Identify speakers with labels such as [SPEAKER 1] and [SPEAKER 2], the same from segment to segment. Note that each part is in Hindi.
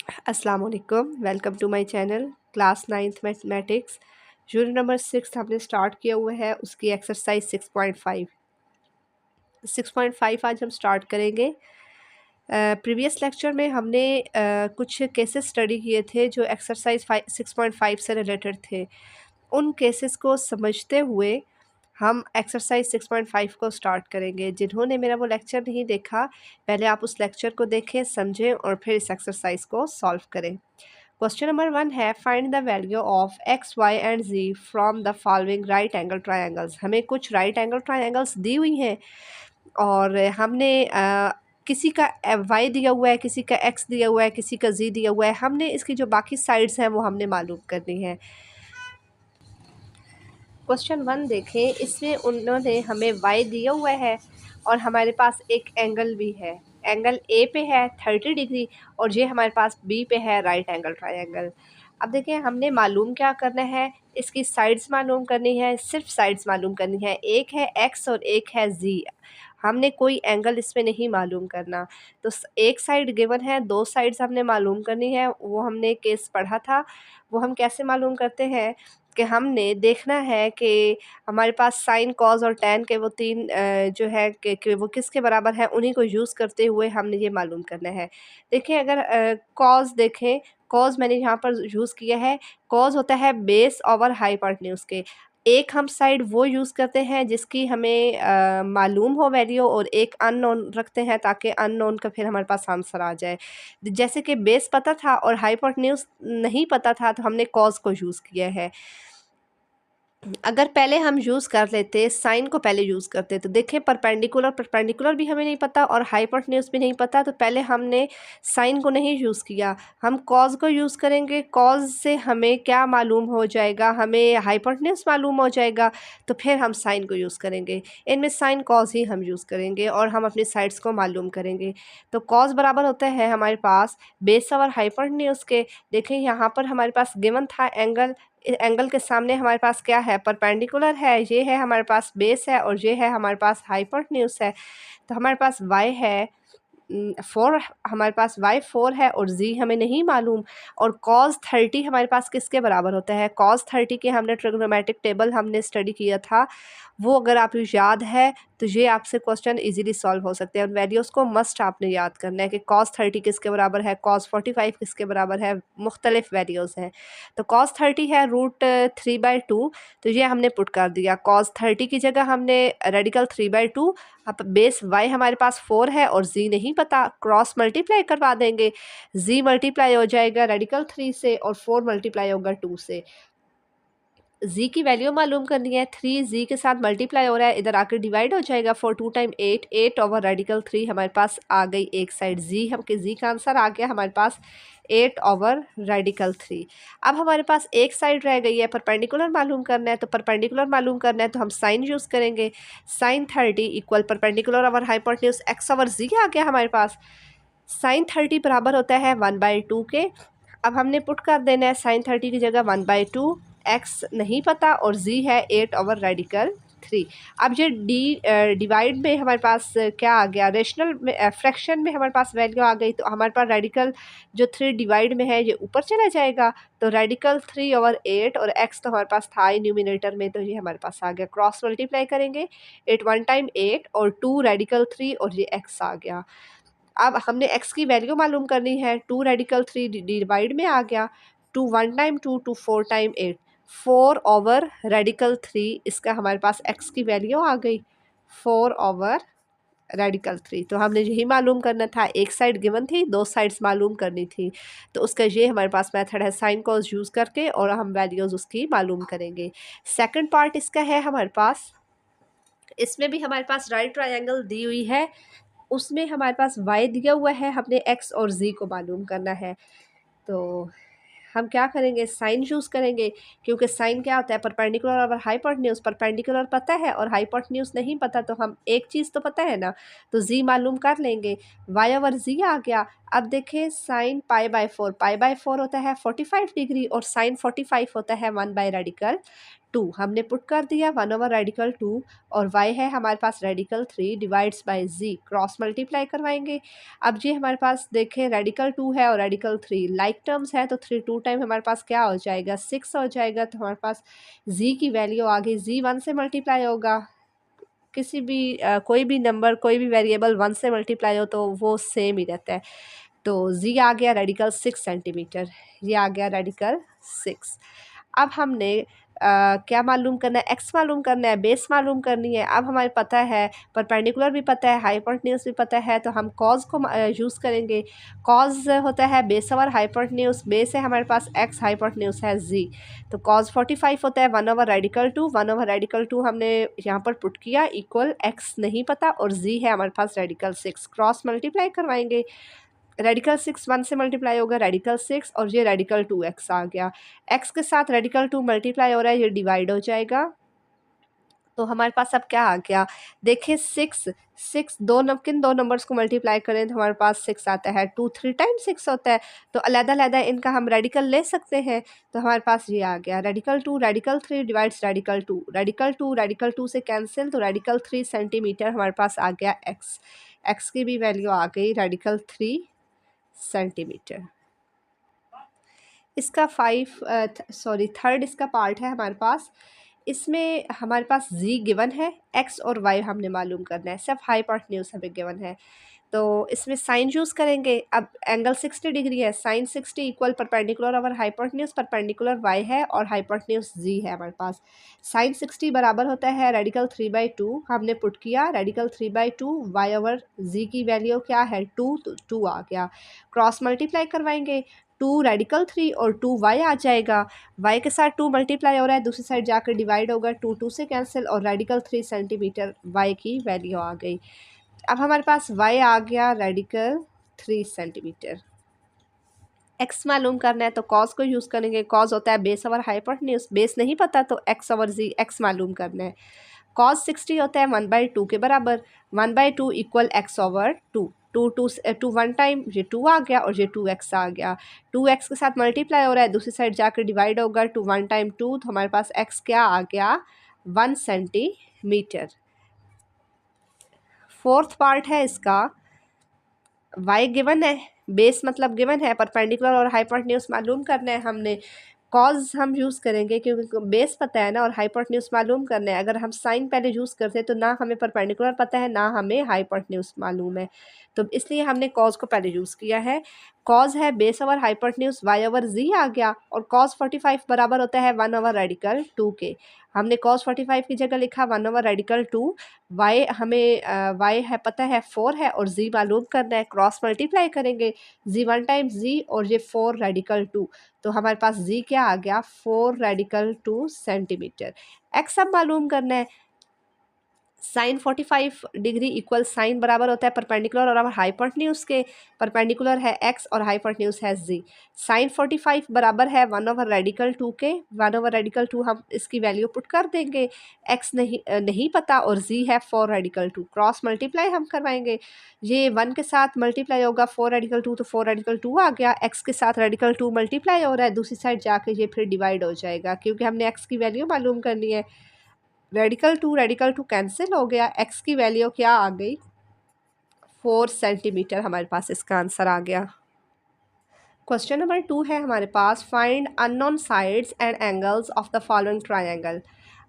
[SPEAKER 1] अस्सलाम वालेकुम। Welcome to my channel class 9th mathematics. Unit number 6 हमने स्टार्ट किया हुआ है, उसकी एक्सरसाइज 6.5 आज हम स्टार्ट करेंगे। प्रीवियस लेक्चर में हमने कुछ केसेस स्टडी किए थे जो एक्सरसाइज 6.5 से रिलेटेड थे। उन केसेस को समझते हुए हम एक्सरसाइज 6.5 को स्टार्ट करेंगे। जिन्होंने मेरा वो लेक्चर नहीं देखा, पहले आप उस लेक्चर को देखें, समझें और फिर इस एक्सरसाइज को सॉल्व करें। क्वेश्चन नंबर 1 है, find the value of x y and z from the following right angle triangles. हमें कुछ राइट एंगल ट्रायंगल्स दी हुई हैं और हमने किसी का वाई दिया हुआ है, किसी का एक्स दिया हुआ है, किसी का जी दिया हुआ है। हमने इसकी जो बाकी साइड्स हैं वो हमने मालूम करनी है। क्वेश्चन 1 देखें, इसमें उन्होंने हमें y दिया हुआ है और हमारे पास एक एंगल भी है। एंगल ए पे है 30 डिग्री और ये हमारे पास बी पे है राइट एंगल ट्रायंगल। अब देखें, हमने मालूम क्या करना है, इसकी साइड्स मालूम करनी है, सिर्फ साइड्स मालूम करनी है। एक है x और एक है z। हमने कोई एंगल इसमें नहीं मालूम करना। तो एक साइड गिवन है, दो साइड्स हमने मालूम करनी है। वो हमने केस पढ़ा था। वो हम कैसे मालूम करते हैं कि हमने देखना है कि हमारे पास साइन कॉज और टैन के वो तीन जो है कि वो किसके बराबर है, उन्हीं को यूज़ करते हुए हमने ये मालूम करना है। देखिए, अगर कॉज देखें, कॉज मैंने यहाँ पर यूज़ किया है। कॉज होता है बेस ओवर हाइपोटेन्यूज के। एक हम साइड वो यूज़ करते हैं जिसकी हमें मालूम हो वैल्यू, और एक अननोन रखते हैं ताकि अननोन का फिर हमारे पास आंसर आ जाए। जैसे कि बेस पता था और हाइपोटेन्यूज नहीं पता था, तो हमने कॉज को यूज़ किया है। अगर पहले हम यूज़ कर लेते, साइन को पहले यूज़ करते, तो देखें, परपेंडिकुलर भी हमें नहीं पता और हाइपोटेन्यूज भी नहीं पता, तो पहले हमने साइन को नहीं यूज़ किया। हम कॉज को यूज़ करेंगे। कॉज से हमें क्या मालूम हो जाएगा, हमें हाइपोटेन्यूज मालूम हो जाएगा, तो फिर हम साइन को यूज़ करेंगे। इनमें साइन कॉज ही हम यूज़ करेंगे और हम अपनी साइड्स को मालूम करेंगे। तो कॉज बराबर होता है हमारे पास बेस ओवर हाइपोटेन्यूज के। देखें, यहाँ पर हमारे पास गिवन था एंगल। एंगल के सामने हमारे पास क्या है, परपेंडिकुलर है। ये है हमारे पास बेस है और ये है हमारे पास हाइपोटेन्यूज है। तो हमारे पास y है 4, हमारे पास y 4 है और z हमें नहीं मालूम। और cos 30 हमारे पास किसके बराबर होता है, cos 30 के हमने ट्रिग्नोमेट्रिक टेबल हमने स्टडी किया था। वो अगर आपको याद है तो ये आपसे क्वेश्चन इजीली सॉल्व हो सकते हैं। और वैल्यूज़ को मस्ट आपने याद करना है कि cos 30 किसके बराबर है, cos 45 किसके बराबर है। मुख्तलिफ वैल्यूज़ हैं। तो cos 30 है √3/2, तो ये हमने पुट कर दिया। cos 30 की जगह हमने रेडिकल 3/2। अब बेस y हमारे पास 4 है और z नहीं पता, क्रॉस मल्टीप्लाई करवा देंगे। z मल्टीप्लाई हो जाएगा रेडिकल 3 से और 4 मल्टीप्लाई होगा 2 से। z की वैल्यू मालूम करनी है, 3 z के साथ मल्टीप्लाई हो रहा है, इधर आकर डिवाइड हो जाएगा। 4 2 टाइम 8, 8 ओवर रेडिकल 3 हमारे पास आ गई एक साइड। z का आंसर आ गया हमारे पास 8 ओवर रेडिकल 3। अब हमारे पास एक साइड रह गई है, परपेंडिकुलर मालूम करना है। तो परपेंडिकुलर मालूम करना है तो हम साइन यूज़ करेंगे। Sine 30 equal perpendicular over hypotenuse x over z आ गया हमारे पास। साइन 30 बराबर होता है 1/2 के। अब हमने पुट कर देना है साइन 30 की जगह 1/2। एक्स नहीं पता और z है 8 ओवर रेडिकल 3। अब ये डिवाइड में हमारे पास क्या आ गया, रेशनल में फ्रैक्शन में हमारे पास वैल्यू आ गई। तो हमारे पास रेडिकल जो 3 डिवाइड में है ये ऊपर चला जाएगा। तो रेडिकल 3 ओवर 8 और x तो हमारे पास था ही न्यूमिनेटर में, तो ये हमारे पास आ गया। क्रॉस मल्टीप्लाई करेंगे, 8 1 टाइम 8 और 2 रेडिकल 3 और ये x आ गया। अब हमने x की वैल्यू मालूम करनी है। 2 रेडिकल 3 डिवाइड में आ गया। 2 1 टाइम 2 2 4 टाइम 8, 4 ओवर रेडिकल 3, इसका हमारे पास x की वैल्यू आ गई 4 ओवर रेडिकल 3। तो हमने यही मालूम करना था। एक साइड गिवन थी, दो साइड्स मालूम करनी थी। तो उसका ये हमारे पास मेथड है, साइन कॉस यूज़ करके, और हम वैल्यूज़ उसकी मालूम करेंगे। सेकंड पार्ट इसका है हमारे पास, इसमें भी हमारे पास राइट ट्रायंगल दी हुई है। उसमें हमारे पास y दिया हुआ है, हमने x और z को मालूम करना है। तो हम क्या करेंगे, साइन यूज़ करेंगे, क्योंकि साइन क्या होता है, परपेंडिकुलर और हाइपोटेन्यूज। परपेंडिकुलर पता है और हाइपोटेन्यूज नहीं पता, तो हम एक चीज़ तो पता है ना, तो z मालूम कर लेंगे। y ओवर z आ गया। अब देखें, साइन पाई/4 होता है 45 डिग्री और साइन 45 होता है 1/रेडिकल 2 हमने पुट कर दिया 1/2 और y है हमारे पास radical 3 divides by z cross multiply करवाएंगे। अब जी हमारे पास देखें रेडिकल 2 है और रेडिकल 3 लाइक टर्म्स है तो 3 2 टाइम हमारे पास क्या हो जाएगा 6 हो जाएगा। तो हमारे पास z की वैल्यू आ गई, z 1 से मल्टीप्लाई होगा, किसी भी कोई भी नंबर कोई भी वेरिएबल 1 से मल्टीप्लाई हो तो वो सेम ही रहता है। तो z आ गया रेडिकल 6 सेंटीमीटर, ये आ गया रेडिकल 6। अब हमने क्या मालूम करना है, x मालूम करना है, बेस मालूम करनी है। अब हमें पता है परपेंडिकुलर भी पता है, हाइपोटेन्यूज भी पता है, तो हम कॉज को यूज़ करेंगे। कॉज होता है बेस ओवर हाइपोटेन्यूज, बेस है हमारे पास x, हाइपोटेन्यूज है z। तो कॉज 45 होता है 1/2, 1/2 हमने यहाँ पर पुट किया इक्वल x नहीं पता और z है हमारे पास रेडिकल 6, क्रॉस मल्टीप्लाई करवाएंगे। रेडिकल 6 1 से मल्टीप्लाई होगा रेडिकल 6 और ये रेडिकल 2x आ गया। x के साथ रेडिकल 2 मल्टीप्लाई हो रहा है, ये डिवाइड हो जाएगा। तो हमारे पास अब क्या आ गया, देखिए 6 किन दो नंबर्स को मल्टीप्लाई करें तो हमारे पास 6 आता है। 2 3 टाइम्स 6 होता है, तो अलग-अलग इनका हम रेडिकल ले सकते हैं। तो हमारे पास ये आ गया radical 2 radical 3 divides radical 2, radical 2 से कैंसिल, तो रेडिकल 3 सेंटीमीटर हमारे पास आ गया x की भी वैल्यू आ गई रेडिकल 3 सेंटीमीटर। इसका थर्ड इसका पार्ट है हमारे पास। इसमें हमारे पास z गिवन है, x और y हमने मालूम करना है, सिर्फ हाइपोटेन्यूज हमें गिवन है। तो इसमें साइन यूज़ करेंगे। अब एंगल 60 डिग्री है, sine 60 equal perpendicular over hypotenuse, perpendicular y है और हाइपोटेन्यूज z है हमारे पास। साइन 60 बराबर होता है रेडिकल 3/2, हमने पुट किया रेडिकल 3/2, y ओवर z की वैल्यू क्या है 2, तो 2 आ गया। क्रॉस मल्टीप्लाई करवाएंगे, 2 रेडिकल 3 और 2 y आ जाएगा। y के साथ 2 मल्टीप्लाई हो रहा है, दूसरी साइड जाकर डिवाइड होगा, 2 2 से कैंसिल और रेडिकल 3 सेंटीमीटर y की वैल्यू आ गई। अब हमारे पास y आ गया रेडिकल 3 सेंटीमीटर। x मालूम करना है तो कॉस को यूज़ करेंगे, कॉस होता है बेस ओवर हाइपोटेन्यूज, बेस नहीं पता तो x ओवर z x मालूम करना है। कॉस 60 होता है 1/2 के बराबर, 1/2 इक्वल x ओवर 2, 2 1 टाइम ये 2 आ गया और ये 2x आ गया। 2x के साथ मल्टीप्लाई हो रहा है, दूसरी साइड जाकर डिवाइड होगा, 2 1 टाइम 2, तो हमारे पास x क्या आ गया 1 सेंटीमीटर। फोर्थ पार्ट है इसका, y गिवन है, बेस मतलब गिवन है, परपेंडिकुलर और हाइपोटेन्यूज मालूम करना है हमने। कॉज हम यूज़ करेंगे क्योंकि बेस पता है ना और हाइपोटेन्यूज मालूम करना है। अगर हम साइन पहले यूज़ करते हैं तो ना हमें परपेंडिकुलर पता है ना हमें हाइपोटेन्यूज मालूम है, तो इसलिए हमने कॉज को पहले यूज़ किया है। कॉज है base over hypotenuse, y over z आ गया और कॉज 45 बराबर होता है 1/2 के। हमने कॉज 45 की जगह लिखा 1/2, y हमें y है पता है 4 है और z मालूम करना है, क्रॉस मल्टीप्लाई करेंगे, z 1 टाइम्स z और ये 4 रेडिकल 2, तो हमारे पास z क्या आ गया 4 रेडिकल 2 सेंटीमीटर। x अब मालूम करना है, साइन 45 डिग्री इक्वल साइन बराबर होता है परपेंडिकुलर और हाइपोटेन्यूज के, परपेंडिकुलर है x और हाइपोटेन्यूज है z। साइन 45 बराबर है 1/2 के, 1/2 हम इसकी वैल्यू पुट कर देंगे, x नहीं पता और z है 4 रेडिकल 2, क्रॉस मल्टीप्लाई हम करवाएंगे, ये 1 के साथ मल्टीप्लाई होगा 4 रेडिकल 2, तो 4 रेडिकल 2 आ गया। x के साथ रेडिकल 2 मल्टीप्लाई हो रहा है, दूसरी साइड जाके ये फिर डिवाइड हो जाएगा क्योंकि हमने x की वैल्यू मालूम करनी है। रेडिकल 2 कैंसिल हो गया, x की वैल्यू क्या आ गई 4 सेंटीमीटर, हमारे पास इसका आंसर आ गया। क्वेश्चन नंबर 2 है हमारे पास, find unknown sides and angles of the following triangle.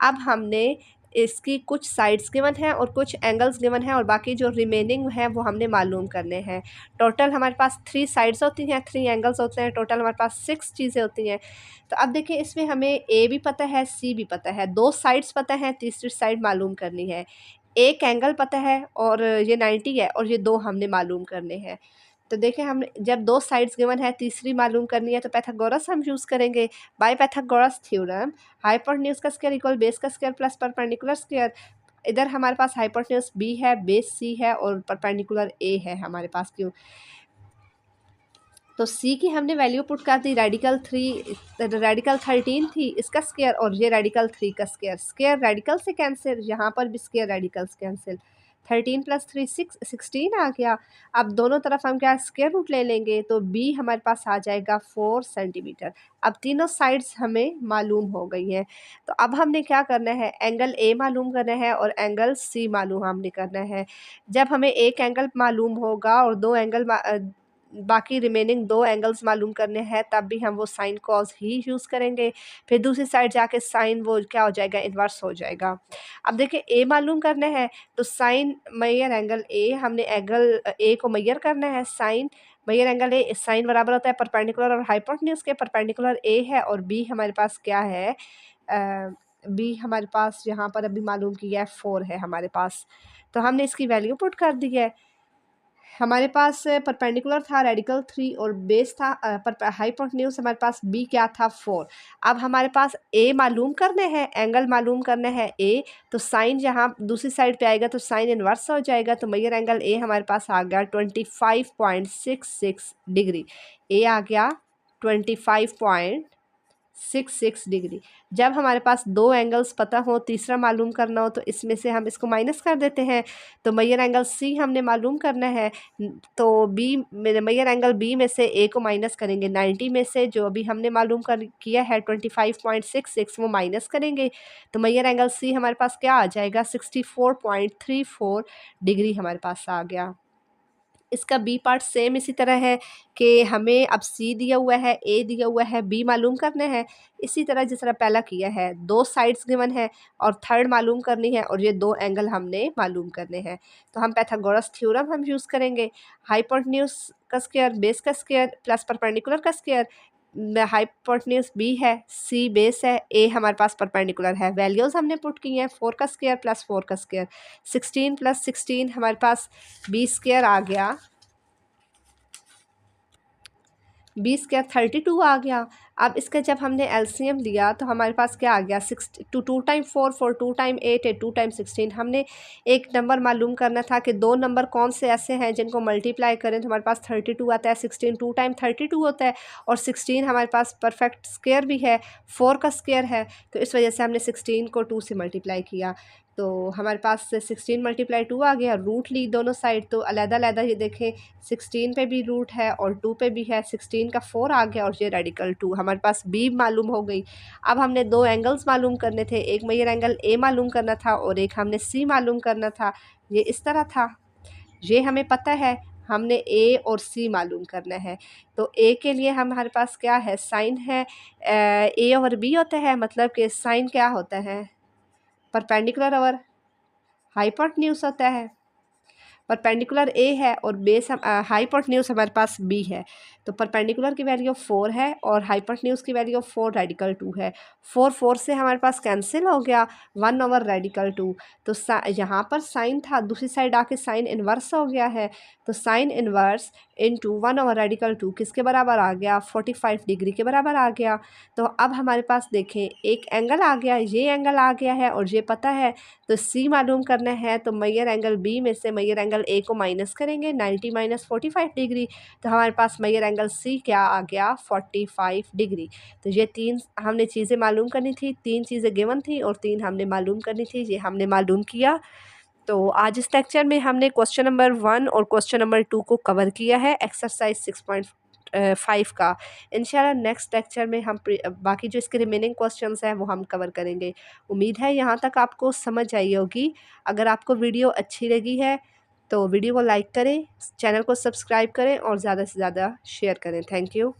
[SPEAKER 1] अब हमने इसकी कुछ साइड्स गिवन है और कुछ एंगल्स गिवन है और बाकी जो रिमेनिंग है वो हमने मालूम करने हैं। टोटल हमारे पास 3 साइड्स होती हैं, 3 एंगल्स होते हैं, टोटल हमारे पास 6 चीज़ें होती हैं। तो अब देखिए इसमें हमें ए भी पता है सी भी पता है, 2 साइड्स पता है, तीसरी साइड मालूम करनी है। एक एंगल पता है और ये 90 है और ये 2 हमने मालूम करने हैं। तो देखिए हम जब 2 साइड्स गिवन है तीसरी मालूम करनी है तो पाइथागोरस हम यूज़ करेंगे। बाय पाइथागोरस थ्योरम हाइपोटेन्यूज का स्क्वायर इक्वल बेस का स्क्वायर प्लस परपेंडिकुलर स्क्वायर। इधर हमारे पास हाइपोटेन्यूज बी है, बेस सी है और परपेंडिकुलर ए है हमारे पास, क्यों तो सी की हमने वैल्यू पुट कर दी रेडिकल 13 थी इसका स्क्वायर और ये रेडिकल 3 का स्क्वायर, स्क्वायर रेडिकल से कैंसिल, यहाँ पर भी स्क्वायर रेडिकल से कैंसिल, 13 + 3 16 आ गया। अब दोनों तरफ हम क्या स्क्वायर रूट ले लेंगे, तो बी हमारे पास आ जाएगा 4 सेंटीमीटर। अब तीनों साइड्स हमें मालूम हो गई हैं। तो अब हमने क्या करना है, एंगल ए मालूम करना है और एंगल सी मालूम हमने करना है। जब हमें एक एंगल मालूम होगा और दो एंगल बाकी रिमेनिंग दो एंगल्स मालूम करने हैं, तब भी हम वो साइन कॉस ही यूज़ करेंगे। फिर दूसरी साइड जाके साइन वो क्या हो जाएगा, इन्वर्स हो जाएगा। अब देखिए ए मालूम करना है, तो साइन मैयर एंगल ए, हमने एंगल ए को मैयर करना है। Sign Maihar angle A, sign बराबर होता है परपेंडिकुलर और हाइपोटेन्यूज के। परपेंडिकुलर ए है और बी हमारे पास क्या है, बी हमारे पास यहाँ पर अभी मालूम किया है 4 है हमारे पास। तो हमने इसकी वैल्यू पुट कर दी है। हमारे पास परपेंडिकुलर था रेडिकल 3 और बेस था हाइपोटेन्यूज हमारे पास बी क्या था 4। अब हमारे पास ए मालूम करने हैं, एंगल मालूम करने हैं ए, तो साइन जहाँ दूसरी साइड पे आएगा तो साइन इन्वर्स हो जाएगा। तो मैयर एंगल ए हमारे पास आ गया 25.66 डिग्री। ए आ गया 25.66 डिग्री। जब हमारे पास दो एंगल्स पता हो, तीसरा मालूम करना हो, तो इसमें से हम इसको माइनस कर देते हैं। तो मैयर एंगल सी हमने मालूम करना है, तो बी मैयर एंगल बी में से ए को माइनस करेंगे 90 में से, जो अभी हमने मालूम कर किया है 25.66 वो माइनस करेंगे। तो मैयर एंगल सी हमारे पास क्या आ जाएगा 64.34 डिग्री हमारे पास आ गया। इसका बी पार्ट सेम इसी तरह है कि हमें अब सी दिया हुआ है, ए दिया हुआ है, बी मालूम करने हैं। इसी तरह जिस तरह पहला किया है, दो साइड्स गिवन है और थर्ड मालूम करनी है और ये दो एंगल हमने मालूम करने हैं। तो हम पाइथागोरस थ्योरम हम यूज़ करेंगे। हाइपोटेन्यूज का स्क्वायर, बेस का स्क्वायर प्लस परपेंडिकुलर का स्क्वायर। हाइपोटेन्यूज बी है, सी बेस है, ए हमारे पास परपेंडिकुलर है। वैल्यूज़ हमने पुट की हैं 4 का स्क्वायर प्लस 4 का स्क्वायर। 16 + 16 हमारे पास बी स्क्वायर आ गया, बी स्क्वायर 32 आ गया। अब इसका जब हमने एलसीएम लिया तो हमारे पास क्या आ गया 6 2 टाइम 4 4 2 टाइम 8 8 2 टाइम 16। हमने एक नंबर मालूम करना था कि दो नंबर कौन से ऐसे हैं जिनको मल्टीप्लाई करें तो हमारे पास 32 आता है। 16 2 टाइम 32 होता है और 16 हमारे पास परफेक्ट स्क्वायर भी है, 4 का स्क्वायर है। तो इस वजह से हमने 16 को 2 से मल्टीप्लाई किया, तो हमारे पास 16 × 2 आ गया। रूट ली दोनों साइड, तो अलग-अलग ये देखें 16 पे भी रूट है और 2 पे भी है। 16 का 4 आ गया और ये रेडिकल 2 हमारे पास बी मालूम हो गई। अब हमने दो एंगल्स मालूम करने थे, एक मैयर एंगल ए मालूम करना था और एक हमने सी मालूम करना था। ये इस तरह था, ये हमें पता है, हमने ए और सी मालूम करना है। तो ए के लिए हमारे पास क्या है, साइन है, ए और बी होता है, मतलब कि साइन क्या होता है, परपेंडिकुलर और हाइपोटेन्यूज होता है। परपेंडिकुलर ए है और बेस हाइपोटेन्यूज हमारे पास बी है। तो परपेंडिकुलर की वैल्यू 4 है और हाइपोटेन्यूज की वैल्यू 4 रेडिकल 2 है। 4 4 से हमारे पास कैंसिल हो गया, 1 ओवर रेडिकल 2। तो यहाँ पर साइन था, दूसरी साइड आके साइन इन्वर्स हो गया है। तो sign inverse into 1 over radical 2 किसके बराबर आ गया, 45 डिग्री के बराबर आ गया। तो अब हमारे पास देखें एक एंगल आ गया, ये एंगल आ गया है और ये पता है। तो सी मालूम करना है, तो मैयर एंगल बी में से मैयर एंगल ए को माइनस करेंगे, 90 - 45 डिग्री। तो हमारे पास मैयर एंगल सी क्या आ गया, 45 डिग्री। तो ये तीन हमने चीज़ें मालूम करनी थी, तीन चीज़ें गिवन थी और तीन हमने मालूम करनी थी, ये हमने मालूम किया। तो आज इस लेक्चर में हमने क्वेश्चन नंबर 1 और क्वेश्चन नंबर 2 को कवर किया है, एक्सरसाइज 6.5 का। इंशाल्लाह नेक्स्ट लेक्चर में हम बाकी जो इसके रिमेनिंग क्वेश्चंस हैं वो हम कवर करेंगे। उम्मीद है यहाँ तक आपको समझ आई होगी। अगर आपको वीडियो अच्छी लगी है तो वीडियो को लाइक करें, चैनल को सब्सक्राइब करें और ज़्यादा से ज़्यादा शेयर करें। Thank you.